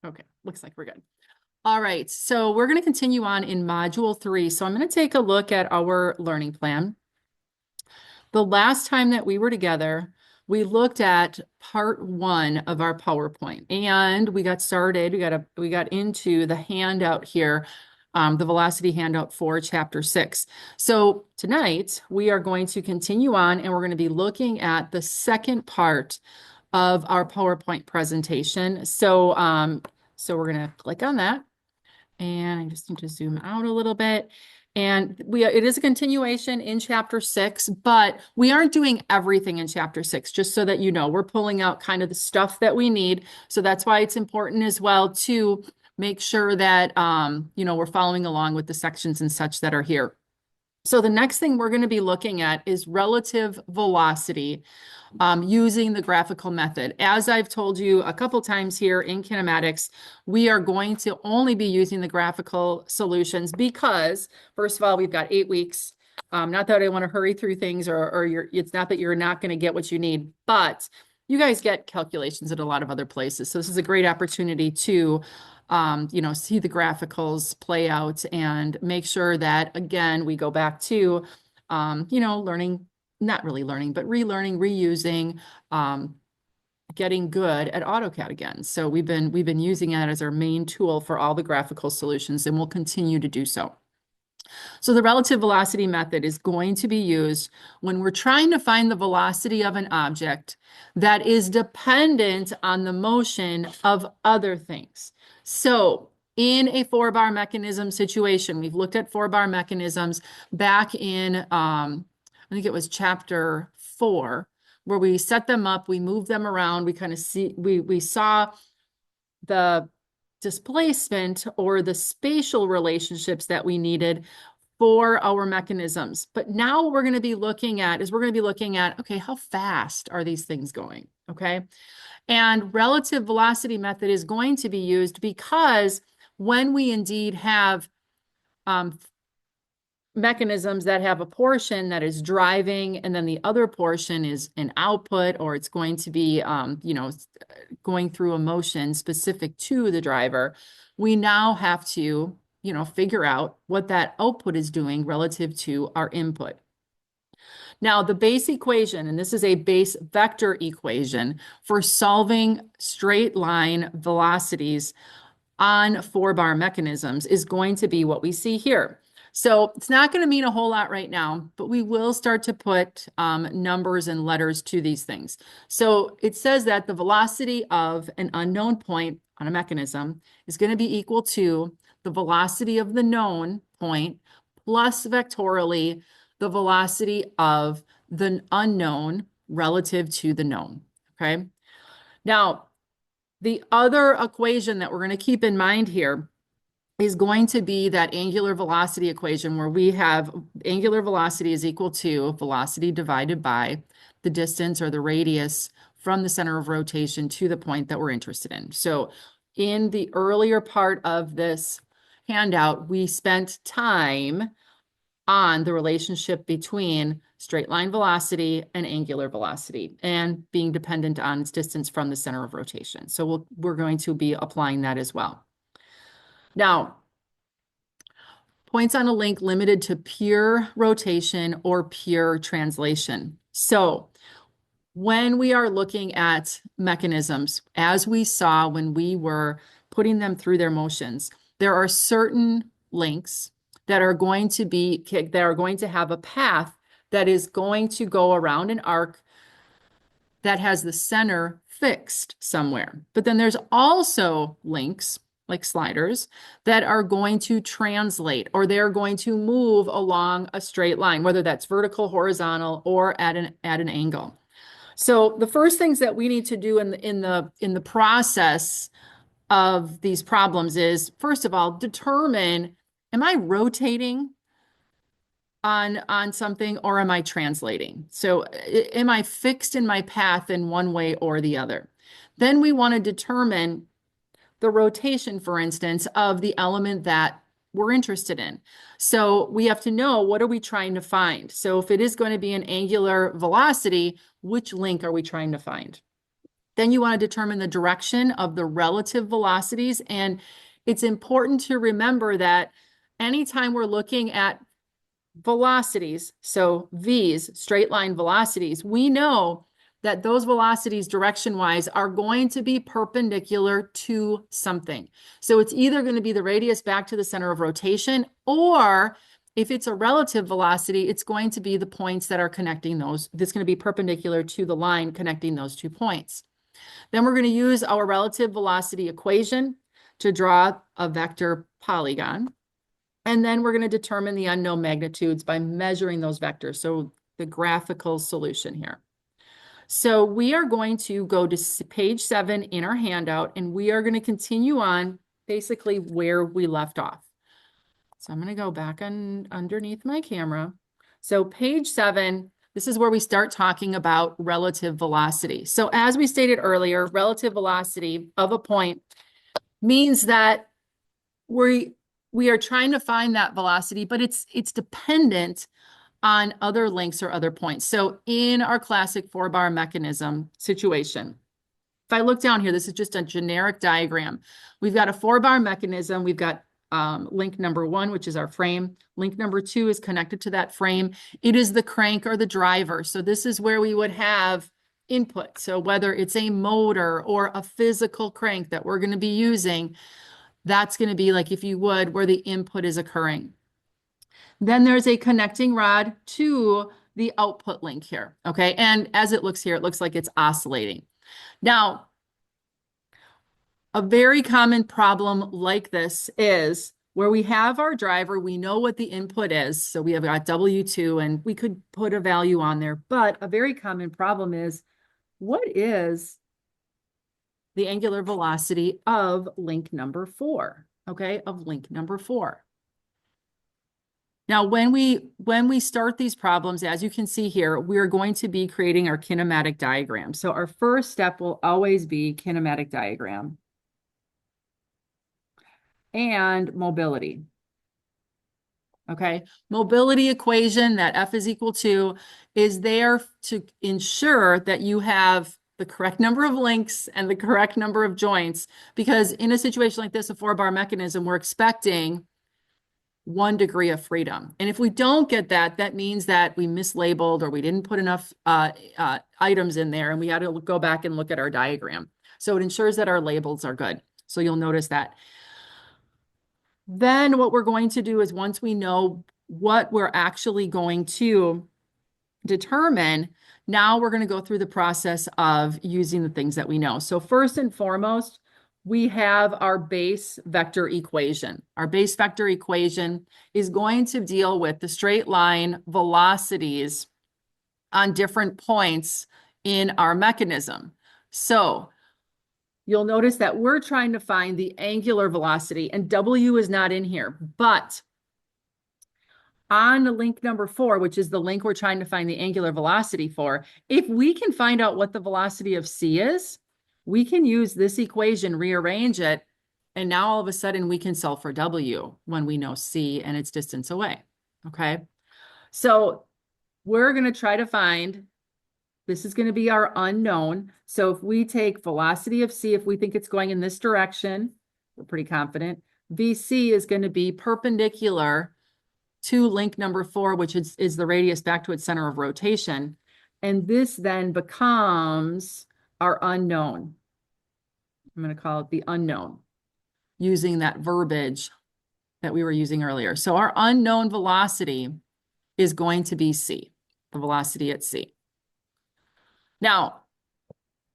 Okay, looks like we're good. All right, so we're going to continue on in Module 3. So I'm going to take a look at our learning plan. The last time that we were together, we looked at part 1 of our PowerPoint, and we got started. We got into the handout here, the velocity handout for Chapter 6. So tonight, we are going to continue on, and we're going to be looking at the second part of our PowerPoint presentation. So we're going to click on that. And I just need to zoom out a little bit. And it is a continuation in Chapter 6, but we aren't doing everything in Chapter 6, just so that you know. We're pulling out kind of the stuff that we need. So that's why it's important as well to make sure that, we're following along with the sections and such that are here. So the next thing we're going to be looking at is relative velocity using the graphical method. As I've told you a couple times here in kinematics, we are going to only be using the graphical solutions because, first of all, we've got 8 weeks. Not that I want to hurry through things it's not that you're not going to get what you need, but you guys get calculations at a lot of other places. So this is a great opportunity to see the graphicals play out and make sure that, again, we go back to, learning, not really learning, but relearning, reusing, getting good at AutoCAD again. So we've been using it as our main tool for all the graphical solutions, and we'll continue to do so. So the relative velocity method is going to be used when we're trying to find the velocity of an object that is dependent on the motion of other things. So in a 4-bar mechanism situation, we've looked at 4-bar mechanisms back in, I think it was Chapter 4, where we set them up, we moved them around, we saw the displacement or the spatial relationships that we needed for our mechanisms. But now what we're going to be looking at, okay, how fast are these things going? Okay. And relative velocity method is going to be used because when we indeed have mechanisms that have a portion that is driving and then the other portion is an output, or it's going to be going through a motion specific to the driver, we now have to figure out what that output is doing relative to our input. Now, the base equation, and this is a base vector equation for solving straight line velocities on 4-bar mechanisms, is going to be what we see here. So it's not going to mean a whole lot right now, but we will start to put numbers and letters to these things. So it says that the velocity of an unknown point on a mechanism is going to be equal to the velocity of the known point plus vectorially the velocity of the unknown relative to the known. Okay. Now, the other equation that we're going to keep in mind here is going to be that angular velocity equation, where we have angular velocity is equal to velocity divided by the distance or the radius from the center of rotation to the point that we're interested in. So in the earlier part of this handout, we spent time on the relationship between straight line velocity and angular velocity and being dependent on its distance from the center of rotation. So we're going to be applying that as well. Now, points on a link limited to pure rotation or pure translation. So when we are looking at mechanisms, as we saw when we were putting them through their motions, there are certain links that are going to have a path that is going to go around an arc that has the center fixed somewhere. But then there's also links like sliders that are going to translate, or they're going to move along a straight line, whether that's vertical, horizontal, or at an angle. So the first things that we need to do in the process of these problems is, first of all, determine, am I rotating on something, or am I translating? So am I fixed in my path in one way or the other? Then we want to determine the rotation, for instance, of the element that we're interested in. So we have to know, what are we trying to find? So if it is going to be an angular velocity, which link are we trying to find? Then you want to determine the direction of the relative velocities. And it's important to remember that anytime we're looking at velocities, so V's, straight line velocities, we know that those velocities direction-wise are going to be perpendicular to something. So it's either going to be the radius back to the center of rotation, or if it's a relative velocity, it's going to be the points that are connecting those. This is going to be perpendicular to the line connecting those 2 points. Then we're going to use our relative velocity equation to draw a vector polygon. And then we're going to determine the unknown magnitudes by measuring those vectors. So the graphical solution here. So we are going to go to page 7 in our handout, and we are going to continue on basically where we left off. So I'm going to go back underneath my camera. So page 7, this is where we start talking about relative velocity. So as we stated earlier, relative velocity of a point means that we are trying to find that velocity, but it's dependent on other links or other points. So in our classic 4-bar mechanism situation, if I look down here, this is just a generic diagram. We've got a 4-bar mechanism. We've got link number 1, which is our frame. Link number 2 is connected to that frame. It is the crank or the driver. So this is where we would have input. So whether it's a motor or a physical crank that we're going to be using, that's going to be like, if you would, where the input is occurring. Then there's a connecting rod to the output link here, okay? And as it looks here, it looks like it's oscillating. Now, a very common problem like this is where we have our driver, we know what the input is, so we have got W2, and we could put a value on there, but a very common problem is, what is the angular velocity of link number 4, okay, of link number 4? Now, when we start these problems, as you can see here, we're going to be creating our kinematic diagram. So our first step will always be kinematic diagram and mobility. Okay, mobility equation, that F is equal to, is there to ensure that you have the correct number of links and the correct number of joints, because in a situation like this, a 4-bar mechanism, we're expecting 1 degree of freedom. And if we don't get that, that means that we mislabeled or we didn't put enough items in there, and we had to go back and look at our diagram. So it ensures that our labels are good. So you'll notice that. Then what we're going to do is, once we know what we're actually going to determine, now we're going to go through the process of using the things that we know. So first and foremost, we have our base vector equation. Our base vector equation is going to deal with the straight line velocities on different points in our mechanism. So you'll notice that we're trying to find the angular velocity, and W is not in here, but on the link number 4, which is the link we're trying to find the angular velocity for, if we can find out what the velocity of C is, we can use this equation, rearrange it, and now all of a sudden we can solve for W when we know C and its distance away, okay? So we're going to try to find, this is going to be our unknown. So if we take velocity of C, if we think it's going in this direction, we're pretty confident, VC is going to be perpendicular to link number 4, which is the radius back to its center of rotation. And this then becomes our unknown. I'm going to call it the unknown, using that verbiage that we were using earlier. So our unknown velocity is going to be C, the velocity at C. Now,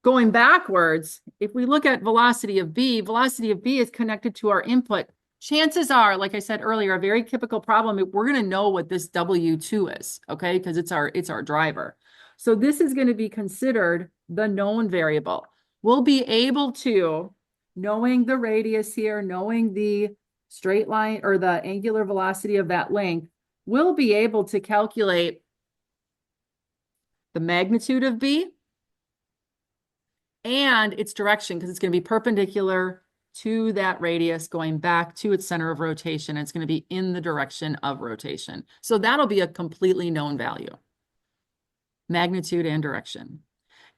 going backwards, if we look at velocity of B is connected to our input. Chances are, like I said earlier, a very typical problem, we're going to know what this W2 is, okay? Because it's our driver. So this is going to be considered the known variable. We'll be able to, knowing the radius here, knowing the straight line or the angular velocity of that length, we'll be able to calculate the magnitude of B and its direction, because it's going to be perpendicular to that radius going back to its center of rotation. It's going to be in the direction of rotation. So that'll be a completely known value, magnitude and direction.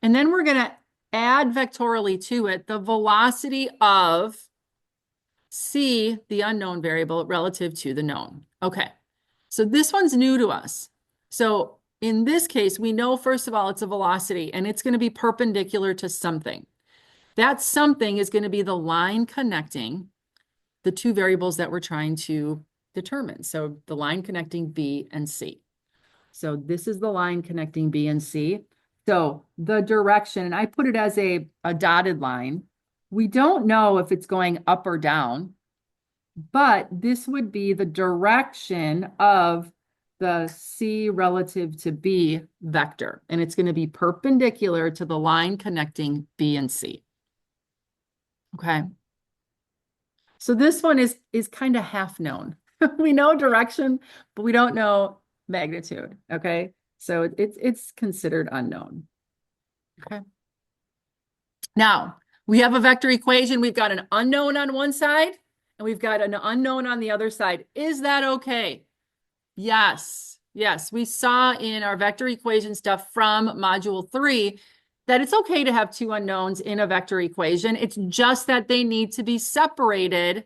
And then we're going to add vectorially to it the velocity of C, the unknown variable, relative to the known. Okay, so this one's new to us. So in this case, we know, first of all, it's a velocity, and it's going to be perpendicular to something. That something is going to be the line connecting the two variables that we're trying to determine. So the line connecting B and C. So this is the line connecting B and C. So the direction, and I put it as a dotted line. We don't know if it's going up or down, but this would be the direction of the C relative to B vector. And it's going to be perpendicular to the line connecting B and C. Okay. So this one is kind of half known. We know direction, but we don't know magnitude. Okay. So it's considered unknown. Okay. Now we have a vector equation. We've got an unknown on one side and we've got an unknown on the other side. Is that okay? Yes. Yes. We saw in our vector equation stuff from module 3 that it's okay to have two unknowns in a vector equation. It's just that they need to be separated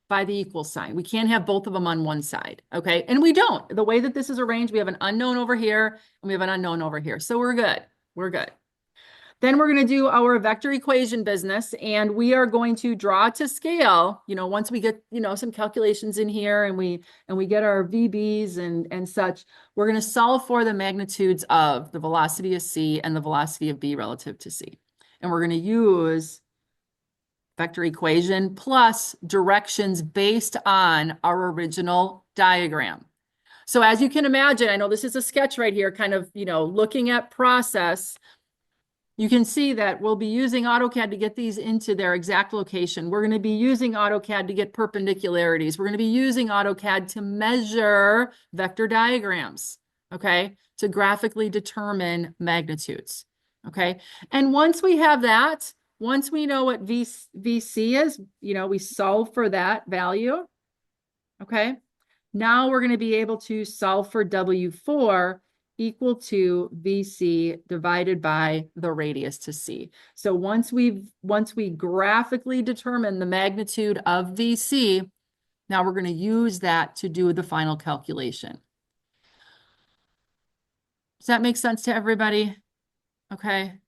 by the equal sign. We can't have both of them on one side, okay? And we don't. The way that this is arranged, we have an unknown over here and we have an unknown over here. So we're good. We're good. Then we're going to do our vector equation business, and we are going to draw to scale, once we get, some calculations in here and we get our VBs and such, we're going to solve for the magnitudes of the velocity of C and the velocity of B relative to C. And we're going to use vector equation plus directions based on our original diagram. So as you can imagine, I know this is a sketch right here, kind of, looking at process. You can see that we'll be using AutoCAD to get these into their exact location. We're going to be using AutoCAD to get perpendicularities. We're going to be using AutoCAD to measure vector diagrams, okay, to graphically determine magnitudes, okay? And once we have that, once we know what VC is, we solve for that value, okay? Now we're going to be able to solve for W4 equal to VC divided by the radius to C. So once we graphically determine the magnitude of VC, now we're going to use that to do the final calculation. Does that make sense to everybody? Okay.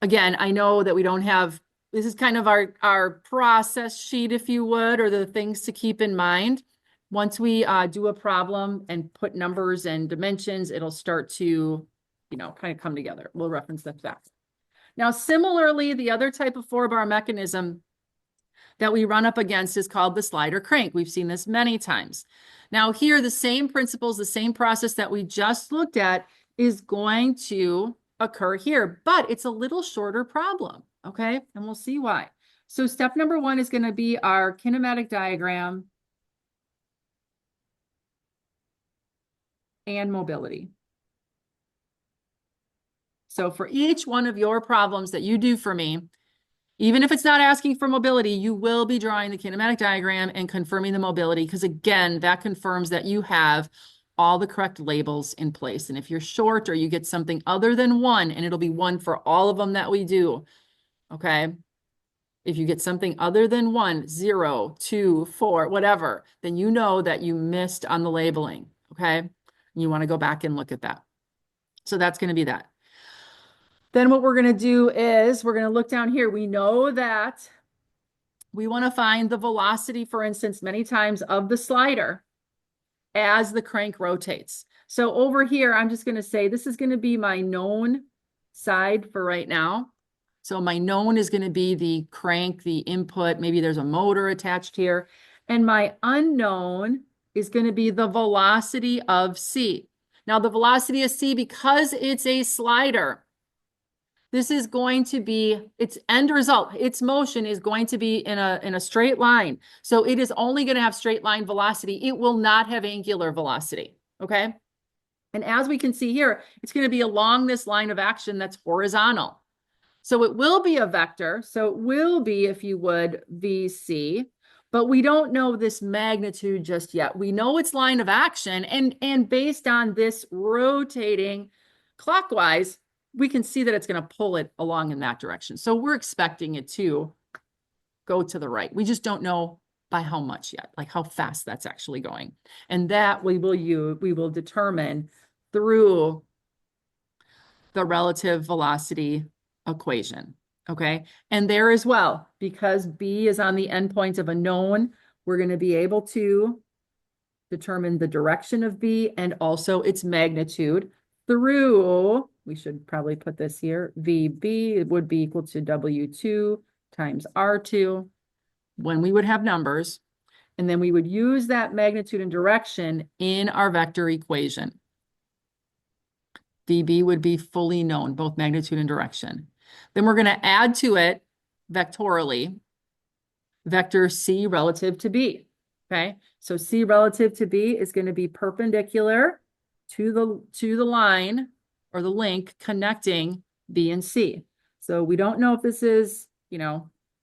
Again, I know that we don't have, this is kind of our process sheet, if you would, or the things to keep in mind. Once we do a problem and put numbers and dimensions, it'll start to, kind of come together. We'll reference that back. Now, similarly, the other type of 4-bar mechanism that we run up against is called the slider crank. We've seen this many times. Now here, the same principles, the same process that we just looked at is going to occur here, but it's a little shorter problem, okay? And we'll see why. So step number 1 is going to be our kinematic diagram and mobility. So for each one of your problems that you do for me, even if it's not asking for mobility, you will be drawing the kinematic diagram and confirming the mobility, because again, that confirms that you have all the correct labels in place. And if you're short or you get something other than 1, and it'll be 1 for all of them that we do, okay? If you get something other than 1, 0, 2, 4, whatever, then you know that you missed on the labeling, okay? You want to go back and look at that. So that's going to be that. Then what we're going to do is we're going to look down here. We know that we want to find the velocity, for instance, many times of the slider as the crank rotates. So over here, I'm just going to say this is going to be my known side for right now. So my known is going to be the crank, the input. Maybe there's a motor attached here. And my unknown is going to be the velocity of C. Now the velocity of C, because it's a slider, this is going to be its end result. Its motion is going to be in a straight line. So it is only going to have straight line velocity. It will not have angular velocity, okay? And as we can see here, it's going to be along this line of action that's horizontal. So it will be a vector. So it will be, if you would, VC. But we don't know this magnitude just yet. We know its line of action, and based on this rotating clockwise, we can see that it's going to pull it along in that direction. So we're expecting it to go to the right. We just don't know by how much yet, like how fast that's actually going. And that we will determine through the relative velocity equation. Okay. And there as well, because B is on the endpoint of a known, we're going to be able to determine the direction of B and also its magnitude through, we should probably put this here, VB would be equal to W2 times R2 when we would have numbers. And then we would use that magnitude and direction in our vector equation. VB would be fully known, both magnitude and direction. Then we're going to add to it vectorially vector C relative to B. Okay, so C relative to B is going to be perpendicular to the line or the link connecting B and C. So we don't know if this is,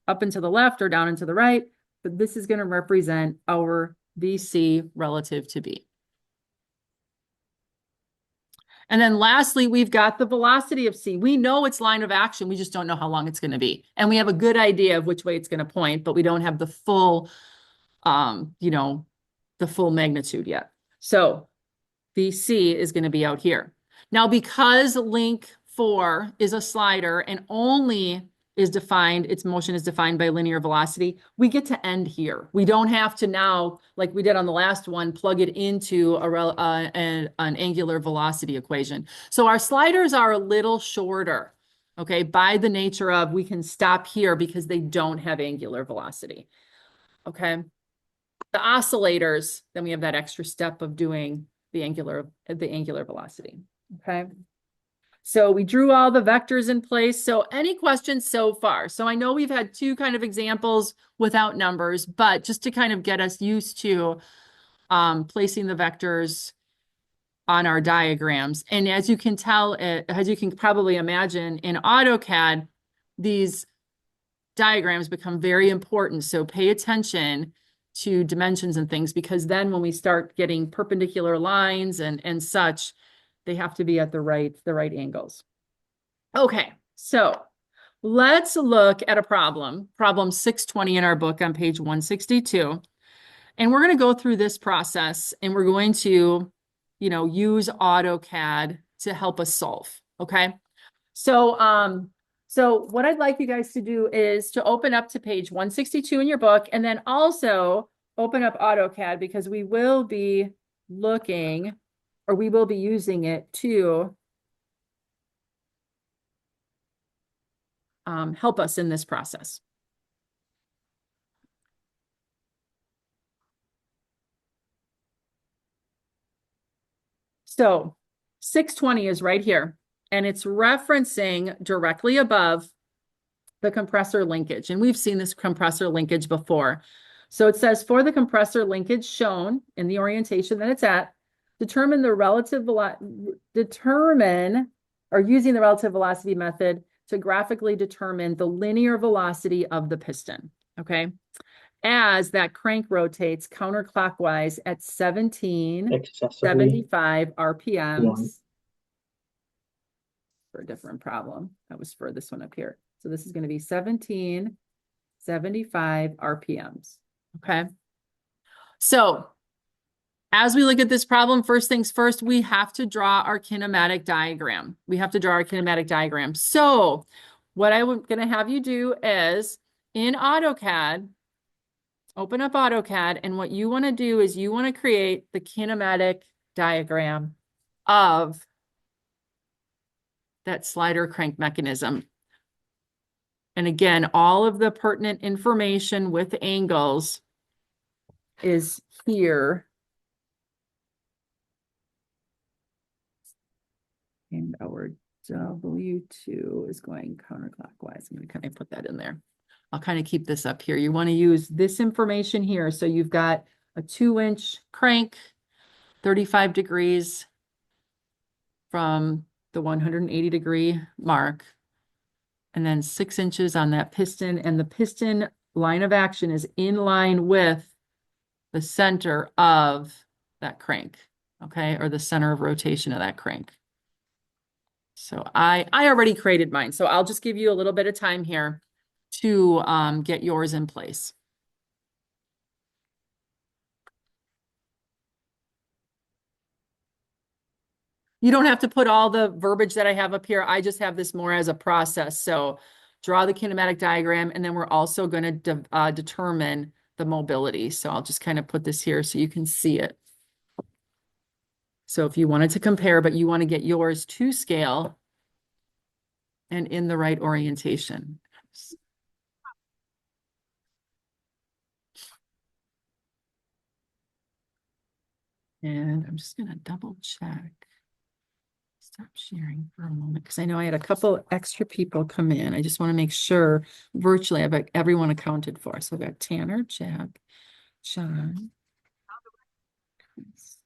up and to the left or down and to the right, but this is going to represent our VC relative to B. And then lastly, we've got the velocity of C. We know its line of action. We just don't know how long it's going to be. And we have a good idea of which way it's going to point, but we don't have the full, the full magnitude yet. So VC is going to be out here. Now, because link 4 is a slider and only is defined, its motion is defined by linear velocity, we get to end here. We don't have to now, like we did on the last one, plug it into an angular velocity equation. So our sliders are a little shorter, okay, by the nature of we can stop here because they don't have angular velocity, okay? The oscillators, then we have that extra step of doing the angular velocity, okay? So we drew all the vectors in place. So any questions so far? So I know we've had two kind of examples without numbers, but just to kind of get us used to placing the vectors on our diagrams. And as you can tell, as you can probably imagine in AutoCAD, these diagrams become very important. So pay attention to dimensions and things, because then when we start getting perpendicular lines and such, they have to be at the right angles. Okay, so let's look at a problem 620 in our book on page 162. And we're going to go through this process and we're going to, use AutoCAD to help us solve, okay? So, so what I'd like you guys to do is to open up to page 162 in your book and then also open up AutoCAD, because we will be looking, or we will be using it to help us in this process. So 620 is right here, and it's referencing directly above the compressor linkage. And we've seen this compressor linkage before. So it says, for the compressor linkage shown in the orientation that it's at, determine the relative using the relative velocity method to graphically determine the linear velocity of the piston, okay? As that crank rotates counterclockwise at 1775 RPMs. For a different problem. That was for this one up here. So this is going to be 1775 RPMs, okay? So as we look at this problem, first things first, we have to draw our kinematic diagram. So what I'm going to have you do is in AutoCAD, open up AutoCAD, and what you want to do is you want to create the kinematic diagram of that slider crank mechanism. And again, all of the pertinent information with angles is here. And our W2 is going counterclockwise. I'm going to kind of put that in there. I'll kind of keep this up here. You want to use this information here. So you've got a 2-inch crank, 35 degrees from the 180-degree mark, and then 6 inches on that piston. And the piston line of action is in line with the center of that crank, okay, or the center of rotation of that crank. So I already created mine, so I'll just give you a little bit of time here to get yours in place. You don't have to put all the verbiage that I have up here. I just have this more as a process. So draw the kinematic diagram, and then we're also going to determine the mobility. So I'll just kind of put this here so you can see it. So if you wanted to compare, but you want to get yours to scale and in the right orientation. And I'm just going to double check. Stop sharing for a moment because I know I had a couple extra people come in. I just want to make sure virtually I've got everyone accounted for. So I've got Tanner, Jack, John. Chris.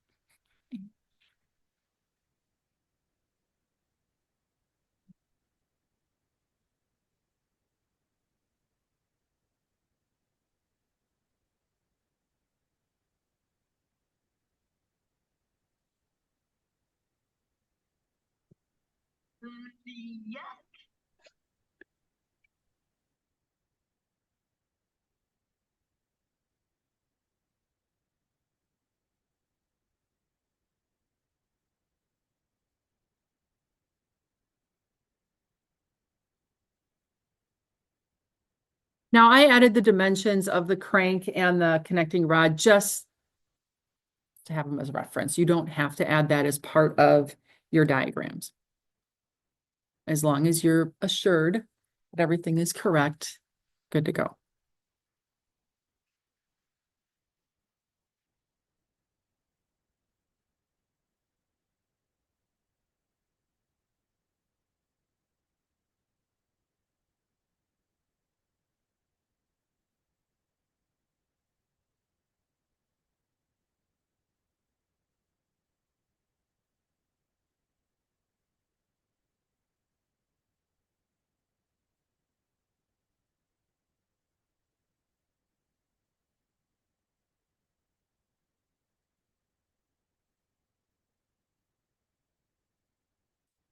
Now I added the dimensions of the crank and the connecting rod just to have them as a reference. You don't have to add that as part of your diagrams. As long as you're assured that everything is correct, good to go.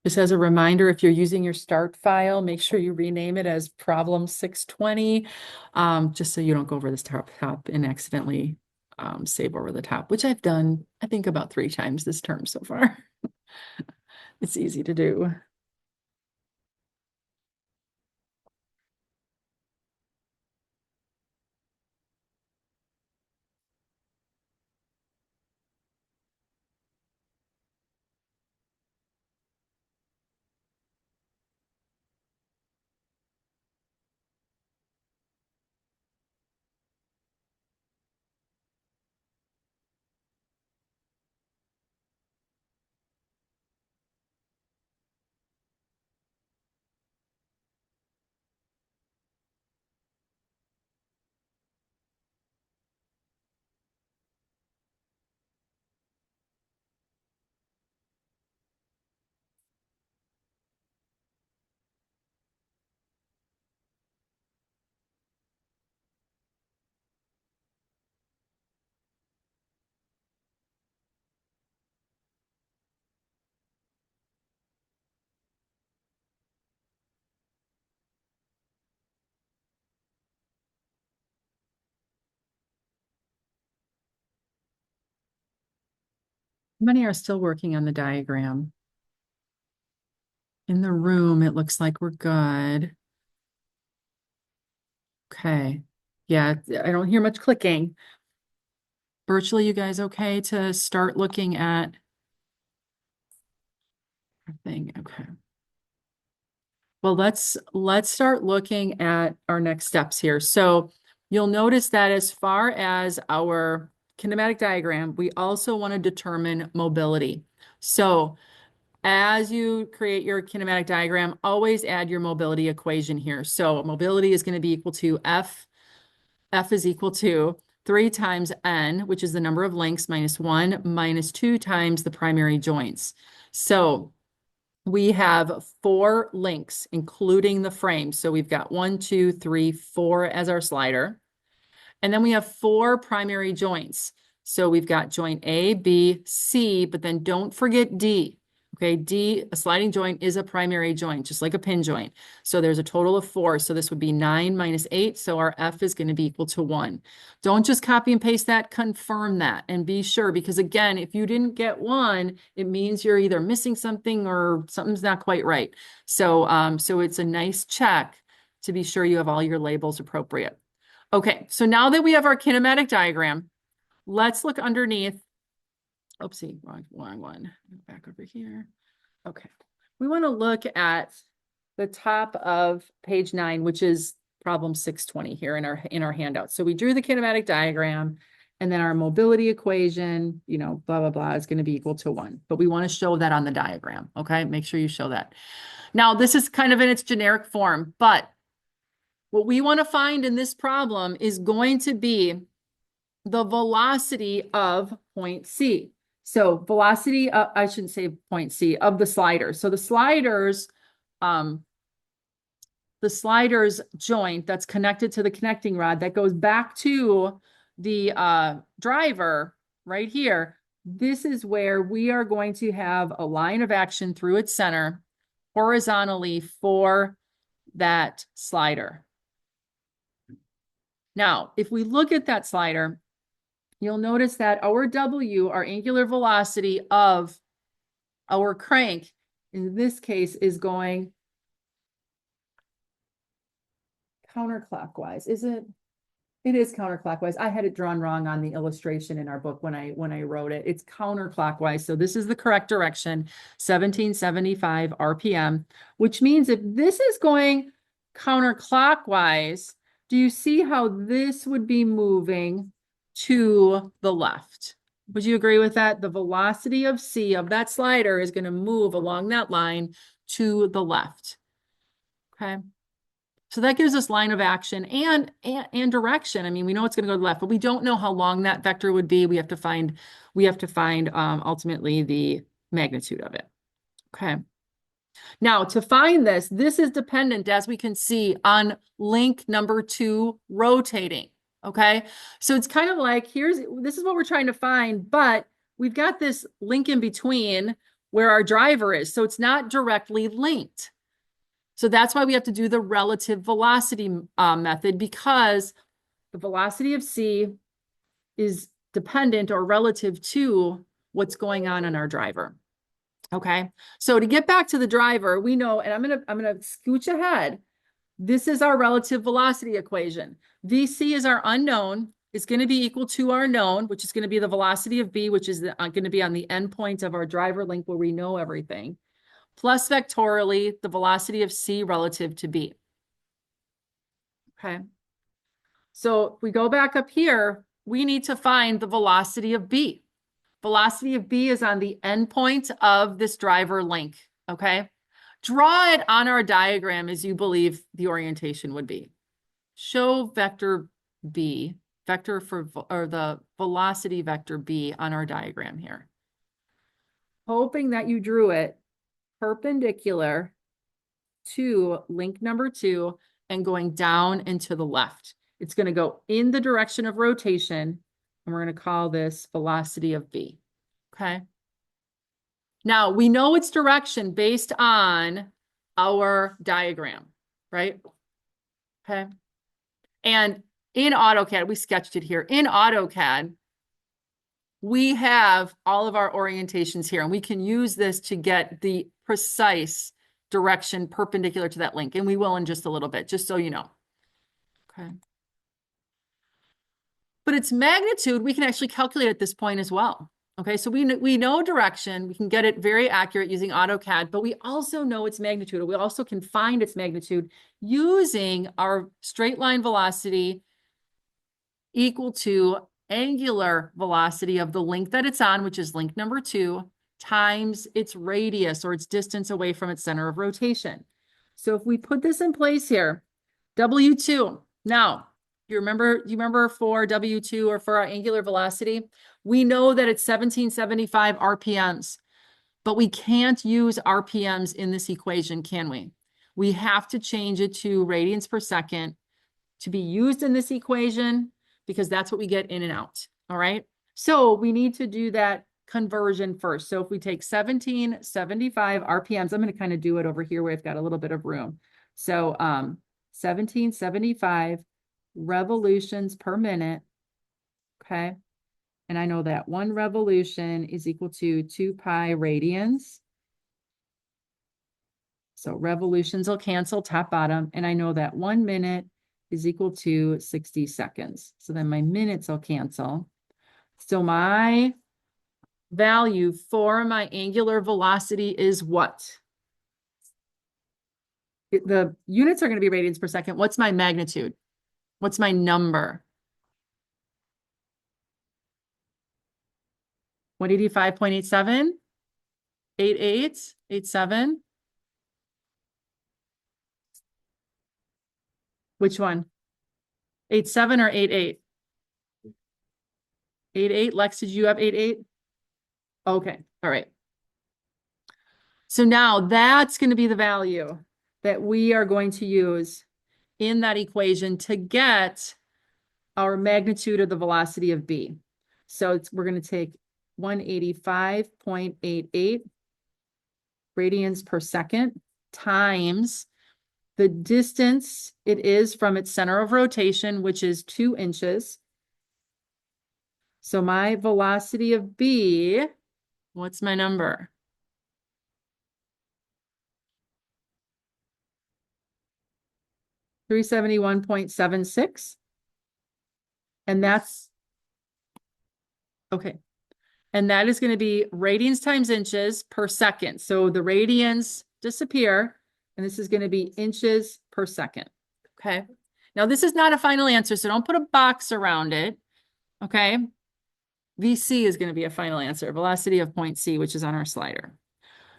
Just as a reminder, if you're using your start file, make sure you rename it as problem 620, just so you don't go over this top and accidentally save over the top, which I've done, I think, about 3 times this term so far. It's easy to do. Many are still working on the diagram. In the room, it looks like we're good. Okay. Yeah, I don't hear much clicking. Virtually, you guys okay to start looking at everything? Okay. Well, let's start looking at our next steps here. So you'll notice that as far as our kinematic diagram, we also want to determine mobility. So as you create your kinematic diagram, always add your mobility equation here. So mobility is going to be equal to F is equal to 3 times N, which is the number of links, minus 1, minus 2 times the primary joints. So we have 4 links, including the frame. So we've got 1, 2, 3, 4 as our slider. And then we have 4 primary joints. So we've got joint A, B, C, but then don't forget D. Okay, D, a sliding joint is a primary joint, just like a pin joint. So there's a total of 4. So this would be 9 minus 8. So our F is going to be equal to 1. Don't just copy and paste that, confirm that and be sure. Because again, if you didn't get 1, it means you're either missing something or something's not quite right. So, so it's a nice check to be sure you have all your labels appropriate. Okay, so now that we have our kinematic diagram, let's look underneath. Oopsie, wrong one. Back over here. Okay. We want to look at the top of page 9, which is problem 620 here in our handout. So we drew the kinematic diagram, and then our mobility equation, you know, blah, blah, blah, is going to be equal to 1. But we want to show that on the diagram, okay? Make sure you show that. Now, this is kind of in its generic form, but what we want to find in this problem is going to be the velocity of point C. So velocity, I shouldn't say point C, of the sliders. So the sliders joint that's connected to the connecting rod that goes back to the driver right here. This is where we are going to have a line of action through its center horizontally for that slider. Now, if we look at that slider, you'll notice that our W, our angular velocity of our crank, in this case, is going counterclockwise. Is it? It is counterclockwise. I had it drawn wrong on the illustration in our book when I wrote it. It's counterclockwise. So this is the correct direction, 1775 RPM, which means if this is going counterclockwise, do you see how this would be moving to the left? Would you agree with that? The velocity of C of that slider is going to move along that line to the left. Okay. So that gives us line of action and direction. I mean, we know it's going to go to the left, but we don't know how long that vector would be. We have to find ultimately the magnitude of it. Okay. Now, to find this is dependent, as we can see, on link number 2 rotating. Okay. So it's kind of like, this is what we're trying to find, but we've got this link in between where our driver is. So it's not directly linked. So that's why we have to do the relative velocity method, because the velocity of C is dependent or relative to what's going on in our driver. Okay. So to get back to the driver, we know, and I'm gonna scooch ahead. This is our relative velocity equation. VC is our unknown. It's going to be equal to our known, which is going to be the velocity of B, which is going to be on the endpoint of our driver link where we know everything, plus vectorially the velocity of C relative to B. Okay. So if we go back up here, we need to find the velocity of B. Velocity of B is on the endpoint of this driver link. Okay. Draw it on our diagram as you believe the orientation would be. Show vector B, or the velocity vector B on our diagram here. Hoping that you drew it perpendicular to link number 2 and going down and to the left. It's going to go in the direction of rotation, and we're going to call this velocity of B. Okay. Now, we know its direction based on our diagram, right? Okay. And in AutoCAD, we sketched it here. In AutoCAD, we have all of our orientations here, and we can use this to get the precise direction perpendicular to that link. And we will in just a little bit, just so you know. Okay. But its magnitude, we can actually calculate at this point as well. Okay, so we know direction. We can get it very accurate using AutoCAD, but we also know its magnitude. We also can find its magnitude using our straight line velocity equal to angular velocity of the link that it's on, which is link number 2, times its radius or its distance away from its center of rotation. So if we put this in place here, W2. Now, you remember for W2 or for our angular velocity, we know that it's 1775 RPMs, but we can't use RPMs in this equation, can we? We have to change it to radians per second to be used in this equation, because that's what we get in and out. All right. So we need to do that conversion first. So if we take 1775 RPMs, I'm going to kind of do it over here where I've got a little bit of room. So 1775 revolutions per minute. Okay. And I know that 1 revolution is equal to 2 pi radians. So revolutions will cancel top bottom. And I know that 1 minute is equal to 60 seconds. So then my minutes will cancel. So my value for my angular velocity is what? The units are going to be radians per second. What's my magnitude? What's my number? 185.87? 88? 87? Which one? 87 or 88? 88. Lex, did you have 88? Okay. All right. So now that's going to be the value that we are going to use in that equation to get our magnitude of the velocity of B. So we're going to take 185.88 radians per second times the distance it is from its center of rotation, which is 2 inches. So my velocity of B, what's my number? 371.76. And that's, okay. And that is going to be radians times inches per second. So the radians disappear, and this is going to be inches per second. Okay. Now this is not a final answer, so don't put a box around it. Okay. VC is going to be a final answer, velocity of point C, which is on our slider.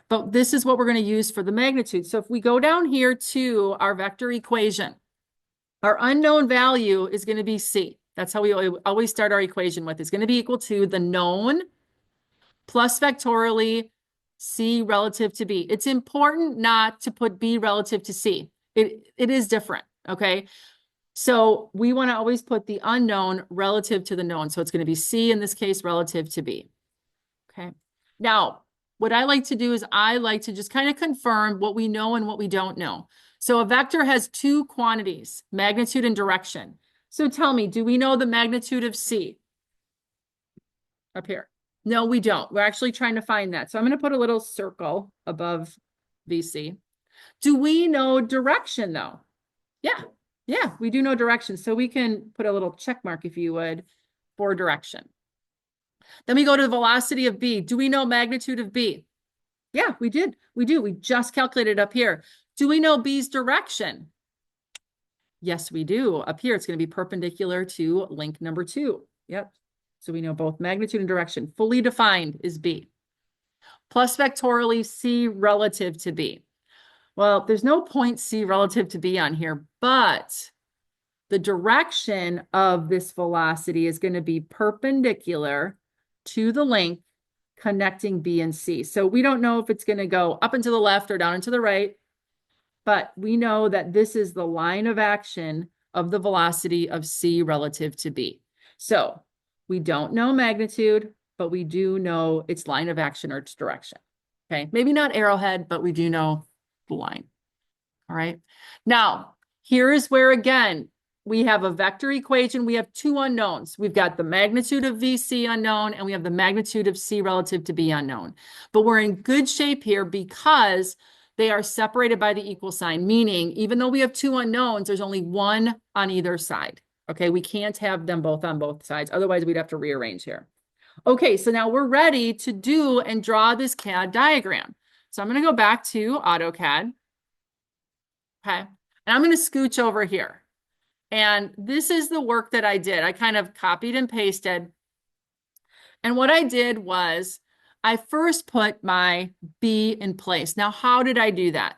But this is what we're going to use for the magnitude. So if we go down here to our vector equation, our unknown value is going to be C. That's how we always start our equation with. It's going to be equal to the known plus vectorially C relative to B. It's important not to put B relative to C. It is different, okay? So we want to always put the unknown relative to the known. So it's going to be C in this case relative to B, okay? Now, what I like to do is I like to just kind of confirm what we know and what we don't know. So a vector has 2 quantities, magnitude and direction. So tell me, do we know the magnitude of C? Up here. No, we don't. We're actually trying to find that. So I'm going to put a little circle above VC. Do we know direction though? Yeah. Yeah, we do know direction. So we can put a little check mark, if you would, for direction. Then we go to the velocity of B. Do we know magnitude of B? Yeah, we did. We do. We just calculated up here. Do we know B's direction? Yes, we do. Up here, it's going to be perpendicular to link number 2. Yep. So we know both magnitude and direction. Fully defined is B. Plus vectorially C relative to B. Well, there's no point C relative to B on here, but the direction of this velocity is going to be perpendicular to the link connecting B and C. So we don't know if it's going to go up and to the left or down and to the right, but we know that this is the line of action of the velocity of C relative to B. So we don't know magnitude, but we do know its line of action or its direction. Okay, maybe not arrowhead, but we do know the line. All right. Now, here is where, again, we have a vector equation. We have 2 unknowns. We've got the magnitude of VC unknown, and we have the magnitude of C relative to B unknown. But we're in good shape here because they are separated by the equal sign, meaning even though we have 2 unknowns, there's only 1 on either side. Okay, we can't have them both on both sides. Otherwise, we'd have to rearrange here. Okay, so now we're ready to do and draw this CAD diagram. So I'm going to go back to AutoCAD. Okay, and I'm going to scooch over here. And this is the work that I did. I kind of copied and pasted. And what I did was I first put my B in place. Now, how did I do that?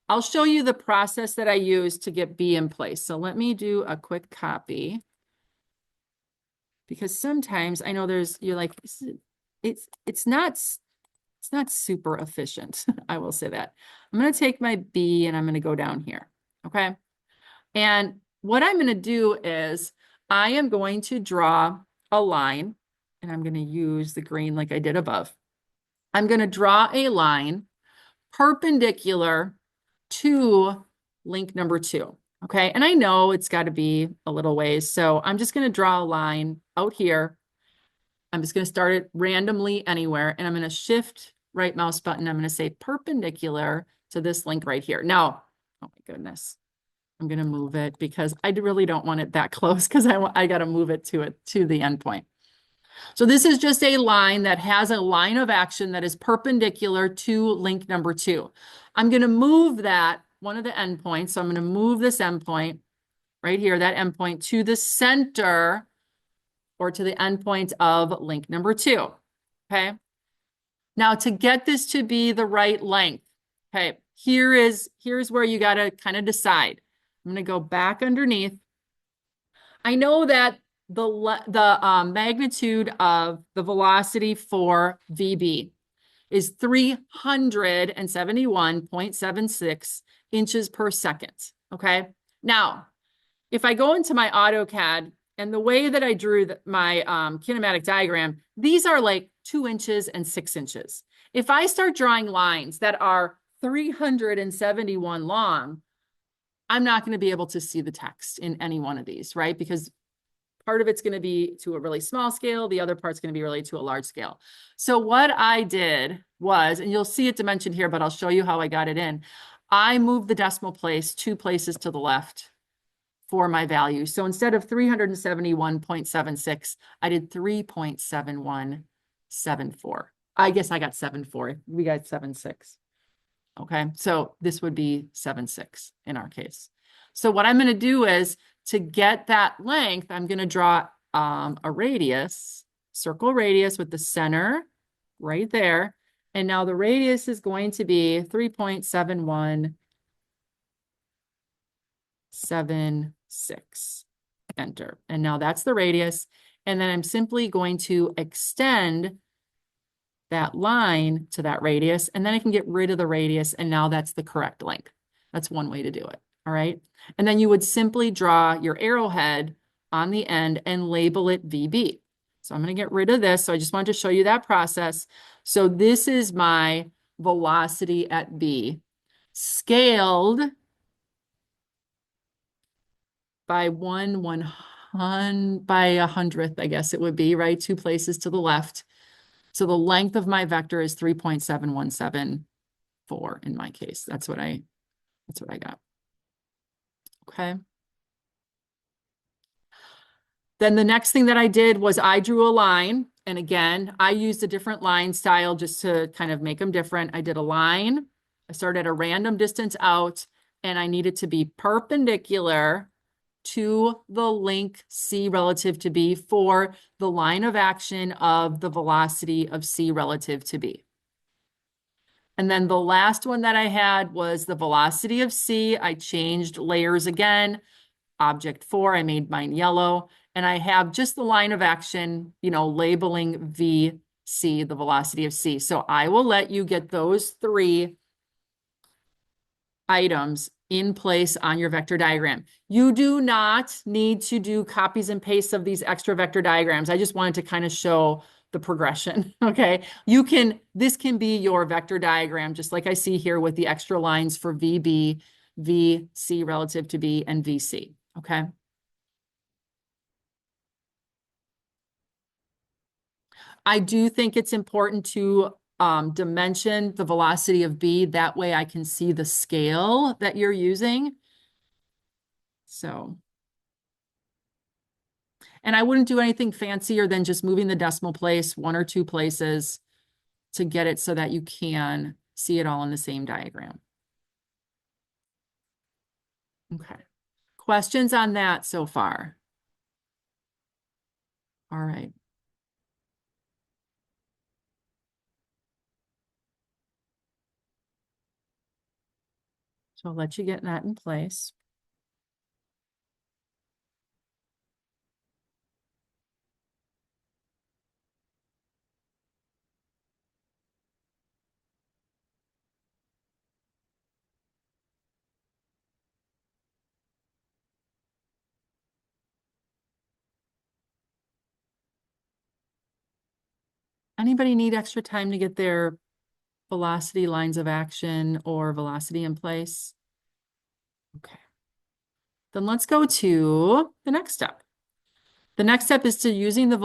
I'll show you the process that I used to get B in place. So let me do a quick copy. Because sometimes I know you're like, it's not super efficient. I will say that. I'm going to take my B and I'm going to go down here. Okay. And what I'm going to do is I am going to draw a line and I'm going to use the green like I did above. I'm going to draw a line perpendicular to link number 2. Okay, and I know it's got to be a little ways, so I'm just going to draw a line out here. I'm just going to start it randomly anywhere, and I'm going to shift right mouse button. I'm going to say perpendicular to this link right here. Now, oh my goodness, I'm going to move it because I really don't want it that close because I got to move it to the endpoint. So this is just a line that has a line of action that is perpendicular to link number 2. I'm going to move that one of the endpoints. So I'm going to move this endpoint right here, that endpoint to the center or to the endpoint of link number 2. Okay. Now to get this to be the right length, okay, here's where you got to kind of decide. I'm going to go back underneath. I know that the magnitude of the velocity for VB is 371.76 inches per second. Okay. Now, if I go into my AutoCAD and the way that I drew my kinematic diagram, these are like 2 inches and 6 inches. If I start drawing lines that are 371 long, I'm not going to be able to see the text in any one of these, right? Because part of it's going to be to a really small scale. The other part's going to be really to a large scale. So what I did was, and you'll see it dimensioned here, but I'll show you how I got it in. I moved the decimal place 2 places to the left for my value. So instead of 371.76, I did 3.7174. I guess I got 74. We got 76. Okay, so this would be 7.6 in our case. So what I'm going to do is to get that length, I'm going to draw a radius, circle radius with the center right there. And now the radius is going to be 3.7176. Enter. And now that's the radius. And then I'm simply going to extend that line to that radius, and then I can get rid of the radius, and now that's the correct length. That's one way to do it, all right? And then you would simply draw your arrowhead on the end and label it VB. So I'm going to get rid of this. So I just wanted to show you that process. So this is my velocity at B, scaled by a hundredth, I guess it would be, right? 2 places to the left. So the length of my vector is 3.7174 in my case. That's what I got. Okay. Then the next thing that I did was I drew a line. And again, I used a different line style just to kind of make them different. I did a line. I started at a random distance out, and I needed to be perpendicular to the link C relative to B for the line of action of the velocity of C relative to B. And then the last one that I had was the velocity of C. I changed layers again. Object 4, I made mine yellow. And I have just the line of action, labeling VC, the velocity of C. So I will let you get those 3 items in place on your vector diagram. You do not need to do copies and pastes of these extra vector diagrams. I just wanted to kind of show the progression, okay? This can be your vector diagram, just like I see here with the extra lines for VB, VC relative to B, and VC, okay? I do think it's important to dimension the velocity of B. That way I can see the scale that you're using. So, and I wouldn't do anything fancier than just moving the decimal place 1 or 2 places to get it so that you can see it all in the same diagram. Okay. Questions on that so far? All right. So I'll let you get that in place. anybody need extra time to get their velocity lines of action or velocity in place? Okay. Then let's go to the next step. The next step is to using the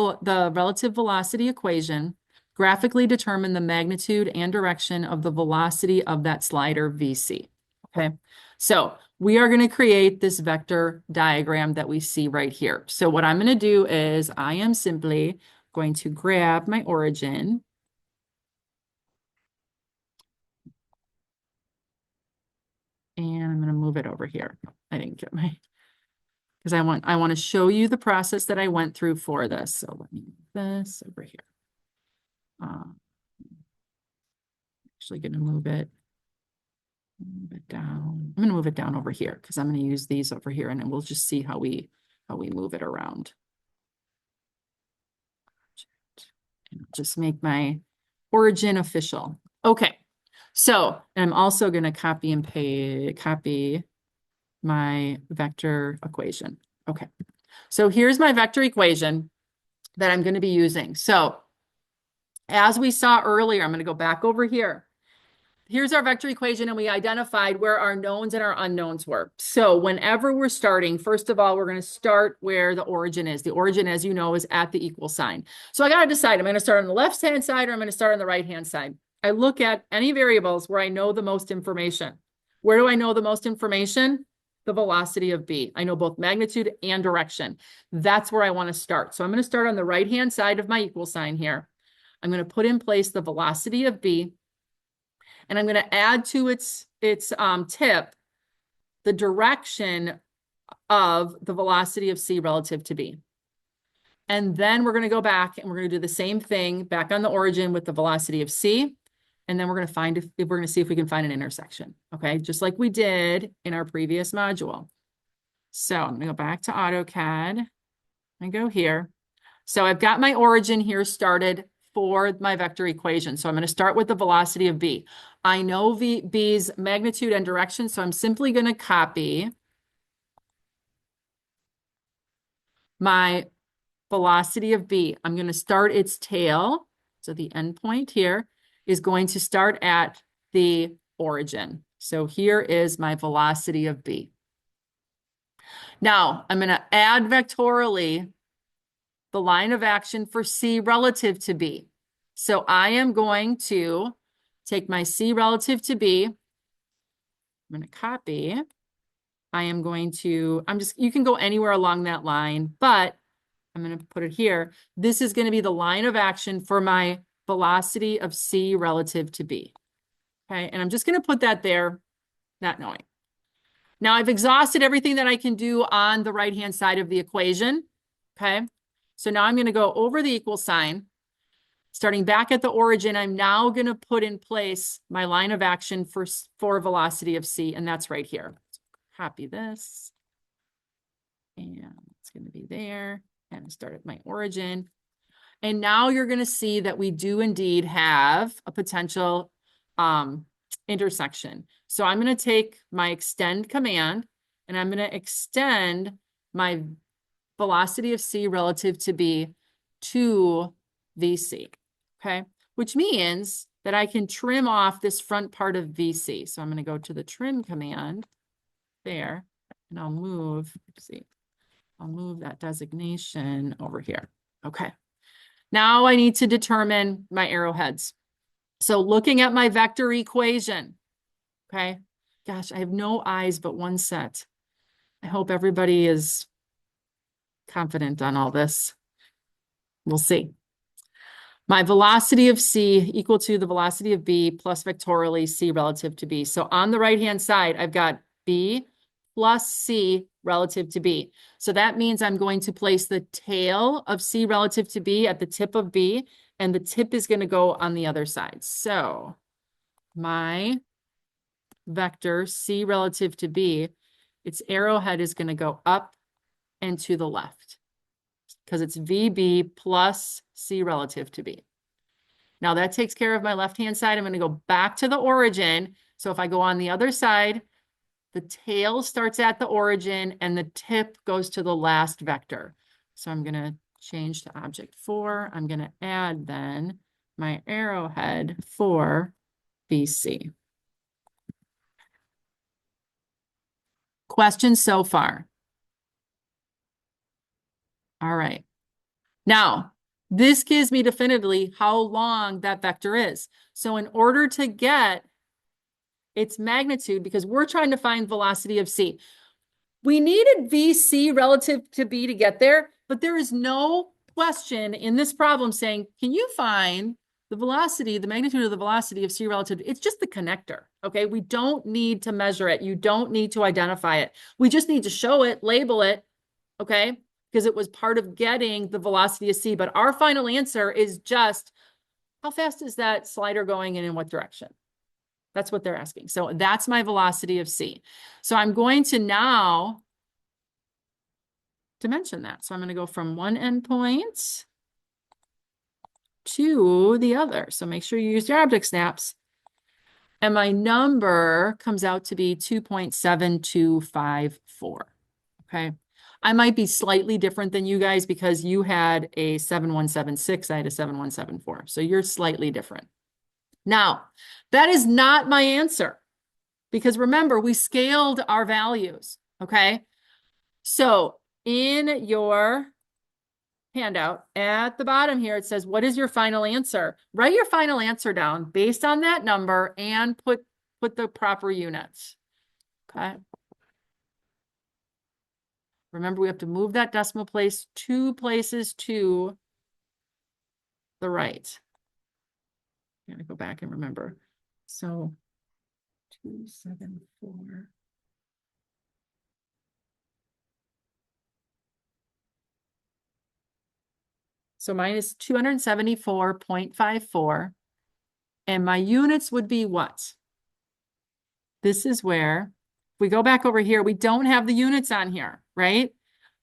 relative velocity equation, graphically determine the magnitude and direction of the velocity of that slider VC. Okay, so we are going to create this vector diagram that we see right here. So what I'm going to do is I am simply going to grab my origin. And I'm going to move it over here. I didn't get my, because I want to show you the process that I went through for this. So let me move this over here. Actually going to move it down. I'm going to move it down over here because I'm going to use these over here, and then we'll just see how we move it around. And just make my origin official. Okay. So I'm also going to copy my vector equation. Okay. So here's my vector equation that I'm going to be using. So as we saw earlier, I'm going to go back over here. Here's our vector equation, and we identified where our knowns and our unknowns were. So whenever we're starting, first of all, we're going to start where the origin is. The origin, as you know, is at the equal sign. So I got to decide, I'm going to start on the left-hand side or I'm going to start on the right-hand side. I look at any variables where I know the most information. Where do I know the most information? The velocity of B. I know both magnitude and direction. That's where I want to start. So I'm going to start on the right-hand side of my equal sign here. I'm going to put in place the velocity of B, and I'm going to add to its tip the direction of the velocity of C relative to B. And then we're going to go back and we're going to do the same thing back on the origin with the velocity of C. And then we're going to find if we're going to see if we can find an intersection. Okay, just like we did in our previous module. So I'm going to go back to AutoCAD and go here. So I've got my origin here started for my vector equation. So I'm going to start with the velocity of B. I know B's magnitude and direction, so I'm simply going to copy my velocity of B. I'm going to start its tail. So the endpoint here is going to start at the origin. So here is my velocity of B. Now I'm going to add vectorially the line of action for C relative to B. So I am going to take my C relative to B. I'm going to copy. You can go anywhere along that line, but I'm going to put it here. This is going to be the line of action for my velocity of C relative to B. Okay, and I'm just going to put that there, not knowing. Now I've exhausted everything that I can do on the right-hand side of the equation. Okay, so now I'm going to go over the equal sign. Starting back at the origin, I'm now going to put in place my line of action for velocity of C, and that's right here. Copy this, and it's going to be there, and start at my origin. And now you're going to see that we do indeed have a potential intersection. So I'm going to take my extend command, and I'm going to extend my velocity of C relative to B to VC, okay? Which means that I can trim off this front part of VC. So I'm going to go to the trim command there, and I'll move that designation over here. Okay. Now I need to determine my arrowheads. So looking at my vector equation, okay? Gosh, I have no eyes but one set. I hope everybody is confident on all this. We'll see. My velocity of C equal to the velocity of B plus vectorially C relative to B. So on the right-hand side, I've got B plus C relative to B. So that means I'm going to place the tail of C relative to B at the tip of B, and the tip is going to go on the other side. So my vector C relative to B, its arrowhead is going to go up and to the left because it's VB plus C relative to B. Now that takes care of my left-hand side. I'm going to go back to the origin. So if I go on the other side, the tail starts at the origin and the tip goes to the last vector. So I'm going to change to object 4. I'm going to add then my arrowhead for VC. Questions so far? All right. Now, this gives me definitively how long that vector is. So in order to get its magnitude, because we're trying to find velocity of C, we needed VC relative to B to get there, but there is no question in this problem saying, can you find the velocity, the magnitude of the velocity of C relative? It's just the connector, okay? We don't need to measure it. You don't need to identify it. We just need to show it, label it, okay? Because it was part of getting the velocity of C. But our final answer is just, how fast is that slider going and in what direction? That's what they're asking. So that's my velocity of C. So I'm going to now dimension that. So I'm going to go from one endpoint to the other. So make sure you use your object snaps. And my number comes out to be 2.7254. Okay. I might be slightly different than you guys because you had a 7176. I had a 7174. So you're slightly different. Now, that is not my answer because remember, we scaled our values. Okay. So in your handout at the bottom here, it says, what is your final answer? Write your final answer down based on that number and put the proper units. Okay. Remember, we have to move that decimal place 2 places to the right. I'm going to go back and remember. So 274. So mine is 274.54. And my units would be what? This is where, if we go back over here, we don't have the units on here, right?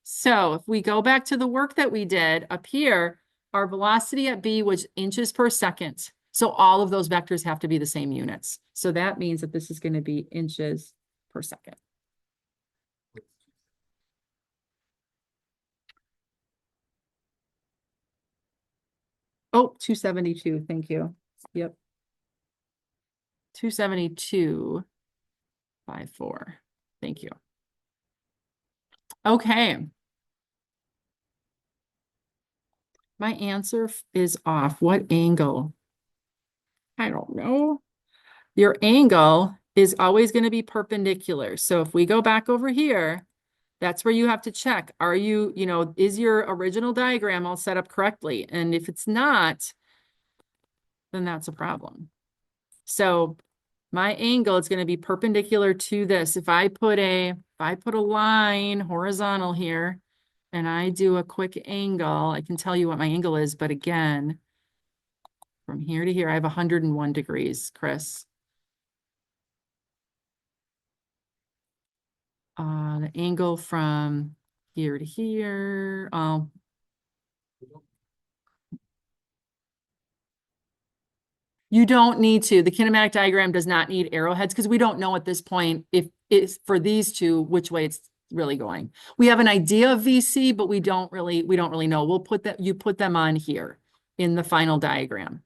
So if we go back to the work that we did up here, our velocity at B was inches per second. So all of those vectors have to be the same units. So that means that this is going to be inches per second. Oh, 272. Thank you. Yep. 272.54. Thank you. Okay. My answer is off. What angle? I don't know. Your angle is always going to be perpendicular. So if we go back over here, that's where you have to check. Are you, is your original diagram all set up correctly? And if it's not, then that's a problem. So my angle is going to be perpendicular to this. If I put a line horizontal here and I do a quick angle, I can tell you what my angle is. But again, from here to here, I have 101 degrees, Chris. The angle from here to here. You don't need to. The kinematic diagram does not need arrowheads because we don't know at this point if it's for these two, which way it's really going. We have an idea of VC, but we don't really know. We'll put that, you put them on here in the final diagram.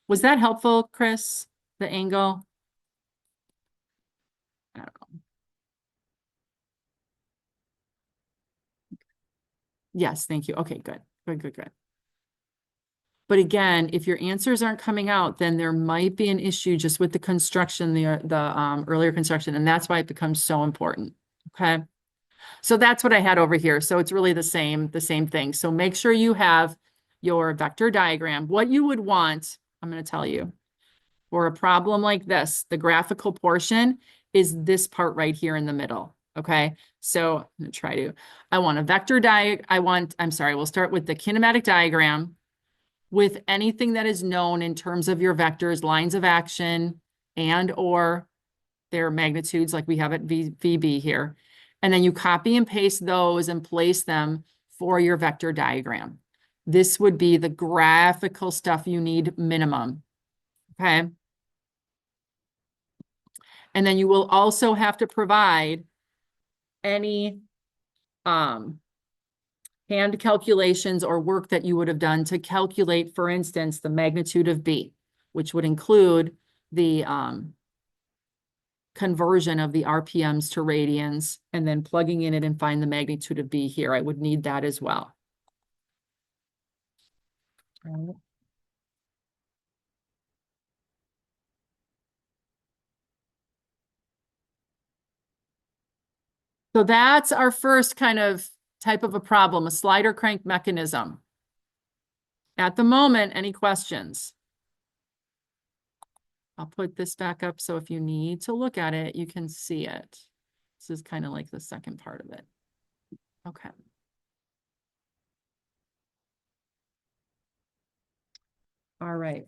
Was that helpful, Chris? The angle? I don't know. Yes, thank you. Okay, good. Good. But again, if your answers aren't coming out, then there might be an issue just with the construction, the earlier construction, and that's why it becomes so important. Okay. So that's what I had over here. So it's really the same thing. So make sure you have your vector diagram. What you would want, I'm going to tell you, for a problem like this, the graphical portion is this part right here in the middle. Okay. So I'm going to try to, I want a vector we'll start with the kinematic diagram with anything that is known in terms of your vectors, lines of action, and or their magnitudes like we have at VB here. And then you copy and paste those and place them for your vector diagram. This would be the graphical stuff you need minimum, okay? And then you will also have to provide any hand calculations or work that you would have done to calculate, for instance, the magnitude of B, which would include the conversion of the RPMs to radians, and then plugging in it and find the magnitude of B here. I would need that as well. So that's our first kind of type of a problem, a slider crank mechanism. At the moment, any questions? I'll put this back up so if you need to look at it, you can see it. This is kind of like the second part of it. Okay. All right.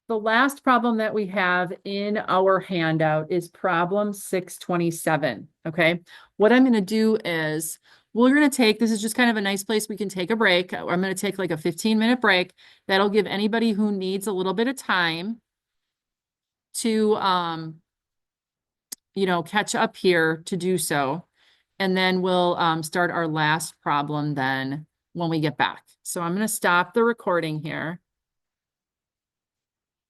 The last problem that we have in our handout is problem 627, okay? What I'm gonna do is, we're gonna take, this is just kind of a nice place we can take a break. I'm gonna take like a 15-minute break. That'll give anybody who needs a little bit of time to, catch up here to do so. And then we'll start our last problem then when we get back. So I'm gonna stop the recording here.